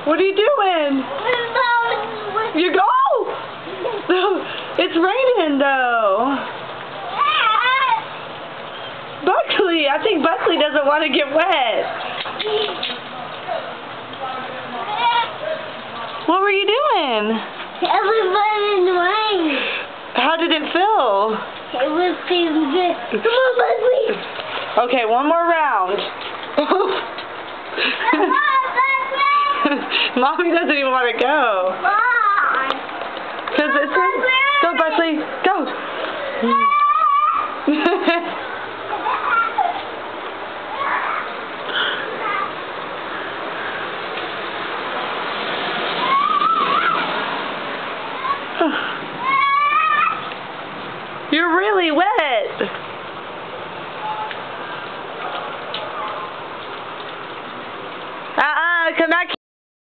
What are you doing? You go! It's raining though. Buckley, I think Buckley doesn't want to get wet. What were you doing? Everybody in the rain. How did it feel? It was feeling good. Come on, Buckley. Okay, one more round. Come on, Buckley. Mommy doesn't even want to go. Why? Because it's go, Buckley, go. You're really wet. Come back.